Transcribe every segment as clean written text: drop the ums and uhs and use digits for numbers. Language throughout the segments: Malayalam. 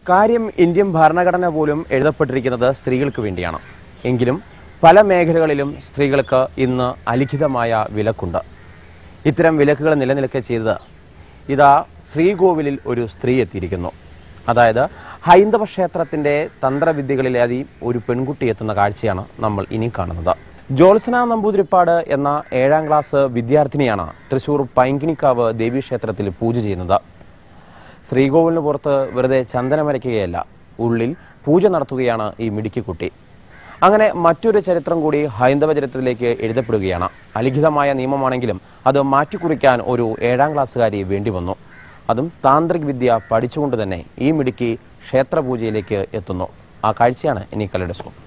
കാര്യം ഇന്ത്യൻ ഭരണഘടന പോലും എഴുതപ്പെട്ടിരിക്കുന്നത് സ്ത്രീകൾക്ക് വേണ്ടിയാണ്. എങ്കിലും പല മേഖലകളിലും സ്ത്രീകൾക്ക് ഇന്ന് അലിഖിതമായ വിലക്കുണ്ട്. ഇത്തരം വിലക്കുകൾ നിലനിൽക്കെ ചെയ്തത് ഇതാ ശ്രീകോവിലിൽ ഒരു സ്ത്രീ എത്തിയിരിക്കുന്നു. അതായത് ഹൈന്ദവ ക്ഷേത്രത്തിന്റെ തന്ത്രവിദ്യകളിലേതി ഒരു പെൺകുട്ടി എത്തുന്ന കാഴ്ചയാണ് നമ്മൾ ഇനി കാണുന്നത്. ജോത്സന നമ്പൂതിരിപ്പാട് എന്ന 7ാം ക്ലാസ് വിദ്യാർത്ഥിനിയാണ് തൃശൂർ പൈങ്കിണിക്കാവ് ദേവീക്ഷേത്രത്തിൽ പൂജ ചെയ്യുന്നത്. ശ്രീകോവിലിന് പുറത്ത് വെറുതെ ചന്ദനമരയ്ക്കുകയല്ല, ഉള്ളിൽ പൂജ നടത്തുകയാണ് ഈ മിടുക്കിക്കുട്ടി. അങ്ങനെ മറ്റൊരു ചരിത്രം കൂടി ഹൈന്ദവ ചരിത്രത്തിലേക്ക് എഴുതപ്പെടുകയാണ്. അലിഖിതമായ നിയമമാണെങ്കിലും അത് മാറ്റിക്കുറിക്കാൻ ഒരു 7ാം ക്ലാസ്സുകാരി വേണ്ടി വന്നു. അതും താന്ത്രിക് വിദ്യ പഠിച്ചുകൊണ്ട് തന്നെ ഈ മിടുക്കി ക്ഷേത്രപൂജയിലേക്ക് എത്തുന്നു. ആ കാഴ്ചയാണ് ഇനി കലൈഡോസ്കോപ്പ്.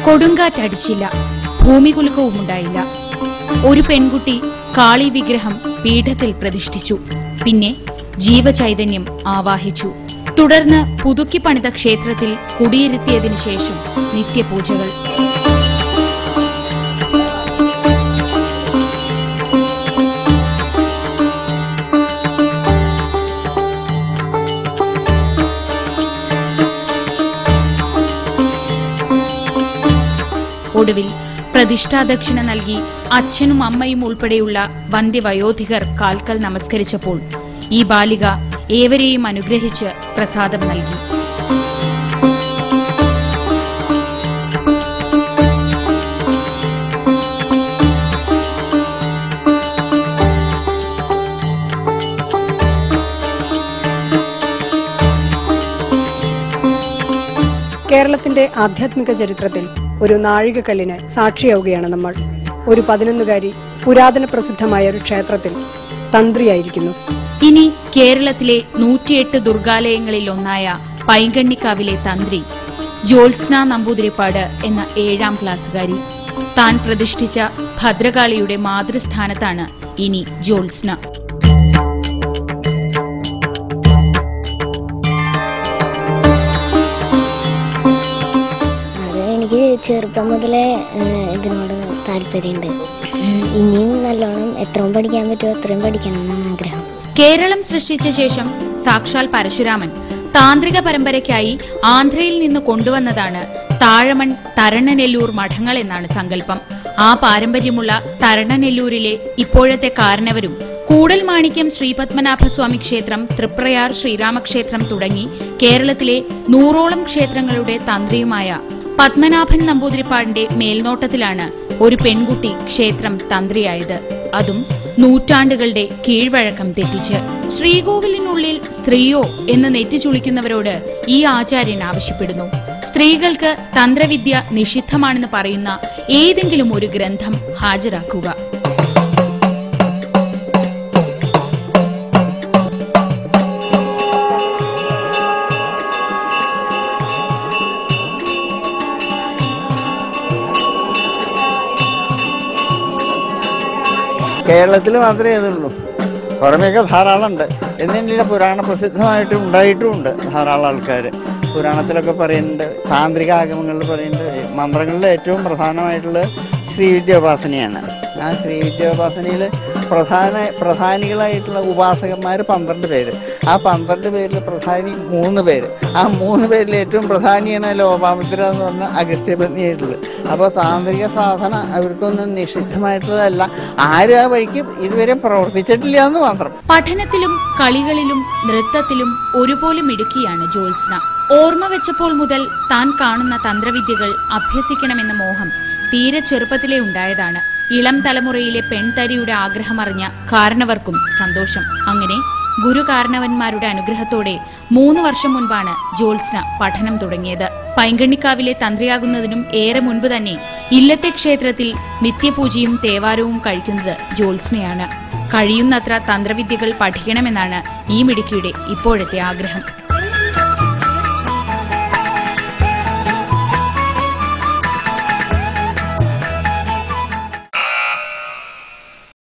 കൊടുങ്കാറ്റടിച്ചില്ല, ഭൂമികുലുക്കവുമുണ്ടായില്ല. ഒരു പെൺകുട്ടി കാളി വിഗ്രഹം പീഠത്തിൽ പ്രതിഷ്ഠിച്ചു. പിന്നെ ജീവചൈതന്യം ആവാഹിച്ചു. തുടർന്ന് പുതുക്കി പണിത ക്ഷേത്രത്തിൽ കുടിയിരുത്തിയതിനു ശേഷം നിത്യപൂജകൾ. ഒടുവിൽ പ്രതിഷ്ഠാദക്ഷിണ നൽകി അച്ഛനും അമ്മയും ഉൾപ്പെടെയുള്ള വന്ധ്യവയോധികർ കാൽക്കൽ നമസ്കരിച്ചപ്പോൾ ഈ ബാലിക ഏവരെയും അനുഗ്രഹിച്ച് പ്രസാദം നൽകി. കേരളത്തിന്റെ ആധ്യാത്മിക ചരിത്രത്തിൽ ഒരു നാഴികക്കല്ലിന് സാക്ഷിയാവുകയാണ് നമ്മൾ. ഒരു 11കാരി പുരാതന പ്രസിദ്ധമായ ഒരു ക്ഷേത്രത്തിൽ തന്ത്രിയായിരിക്കുന്നു. ഇനി കേരളത്തിലെ 108 ദുർഗാലയങ്ങളിൽ ഒന്നായ പൈങ്കണ്ണിക്കാവിലെ തന്ത്രി ജോത്സ്ന നമ്പൂതിരിപ്പാട് എന്ന 7ാം ക്ലാസ്സുകാരി. താൻ പ്രതിഷ്ഠിച്ച ഭദ്രകാളിയുടെ മാതൃസ്ഥാനത്താണ് ഇനി ജോത്സ്ന. എനിക്ക് ചെറുപ്പം മുതലേ ഇതിനോട് താല്പര്യമുണ്ട്. ഇനിയും നല്ലോണം എത്രയും പഠിക്കാൻ പറ്റുമോ അത്രയും പഠിക്കണം എന്നാണ് ആഗ്രഹം. കേരളം സൃഷ്ടിച്ച ശേഷം സാക്ഷാൽ പരശുരാമൻ താന്ത്രിക പരമ്പരയ്ക്കായി ആന്ധ്രയിൽ നിന്ന് കൊണ്ടുവന്നതാണ് താഴമൺ തരണനെല്ലൂർ മഠങ്ങൾ എന്നാണ് സങ്കല്പം. ആ പാരമ്പര്യമുള്ള തരണനെല്ലൂരിലെ ഇപ്പോഴത്തെ കാരണവരും കൂടൽമാണിക്യം ശ്രീപത്മനാഭസ്വാമി ക്ഷേത്രം, തൃപ്രയാർ ശ്രീരാമക്ഷേത്രം തുടങ്ങി കേരളത്തിലെ 100ഓളം ക്ഷേത്രങ്ങളുടെ തന്ത്രിയുമായ പത്മനാഭൻ നമ്പൂതിരിപ്പാടിന്റെ മേൽനോട്ടത്തിലാണ് ഒരു പെൺകുട്ടി ക്ഷേത്രം തന്ത്രിയായത്. അതും നൂറ്റാണ്ടുകളുടെ കീഴ്വഴക്കം തെറ്റിച്ച്. ശ്രീകോവിലിനുള്ളിൽ സ്ത്രീയോ എന്ന് നെറ്റിച്ചുളിക്കുന്നവരോട് ഈ ആചാര്യൻ ആവശ്യപ്പെടുന്നു. സ്ത്രീകൾക്ക് തന്ത്രവിദ്യ നിഷിദ്ധമാണെന്ന് പറയുന്ന ഏതെങ്കിലും ഒരു ഗ്രന്ഥം ഹാജരാക്കുക. കേരളത്തിൽ മാത്രമേ അതുള്ളൂ. പുറമേയൊക്കെ ധാരാളം ഉണ്ട്. എന്നില്ല പുരാണ പ്രസിദ്ധമായിട്ട് ഉണ്ടായിട്ടുമുണ്ട് ധാരാളം ആൾക്കാർ. പുരാണത്തിലൊക്കെ പറയുന്നുണ്ട്, താന്ത്രിക ആഗമങ്ങളിൽ പറയുന്നുണ്ട്. മന്ത്രങ്ങളിൽ ഏറ്റവും പ്രധാനമായിട്ടുള്ളത് ശ്രീവിദ്യോപാസനയാണ്. ആ ശ്രീവിദ്യോപാസനയിൽ പ്രധാനികളായിട്ടുള്ള ഉപാസകന്മാർ 12 പേര്. ആ 12 പേരിൽ പ്രധാനി 3 പേര്. ആ 3 പേരിൽ ഏറ്റവും പ്രധാനിയാണ് ലോപാമുദ്ര എന്ന് പറഞ്ഞ അഗസ്ത്യപത്നിയായിട്ടുള്ളത്. അപ്പോൾ താന്ത്രിക സാധന അവർക്കൊന്നും നിഷിദ്ധമായിട്ടുള്ളതല്ല. ആരും ആ വഴിക്ക് ഇതുവരെ പ്രവർത്തിച്ചിട്ടില്ല എന്ന് മാത്രം. പഠനത്തിലും കളികളിലും നൃത്തത്തിലും ഒരുപോലെ മിടുക്കിയാണ് ജോത്സ്ന. ഓർമ്മ വെച്ചപ്പോൾ മുതൽ താൻ കാണുന്ന തന്ത്രവിദ്യകൾ അഭ്യസിക്കണമെന്ന മോഹം തീരെ ചെറുപ്പത്തിലേ ഉണ്ടായതാണ്. ഇളം തലമുറയിലെ പെൺതരിയുടെ ആഗ്രഹമറിഞ്ഞ കാരണവർക്കും സന്തോഷം. അങ്ങനെ ഗുരുകാരണവന്മാരുടെ അനുഗ്രഹത്തോടെ 3 വർഷം മുൻപാണ് ജ്യോത്സ്ന പഠനം തുടങ്ങിയത്. പൈങ്കണ്ണിക്കാവിലെ തന്ത്രിയാകുന്നതിനും ഏറെ മുൻപ് തന്നെ ഇല്ലത്തെ ക്ഷേത്രത്തിൽ നിത്യപൂജയും തേവാരവും കഴിക്കുന്നത് ജ്യോത്സ്നയാണ്. കഴിയുന്നത്ര തന്ത്രവിദ്യകൾ പഠിക്കണമെന്നാണ് ഈ മിടുക്കിയുടെ ഇപ്പോഴത്തെ ആഗ്രഹം.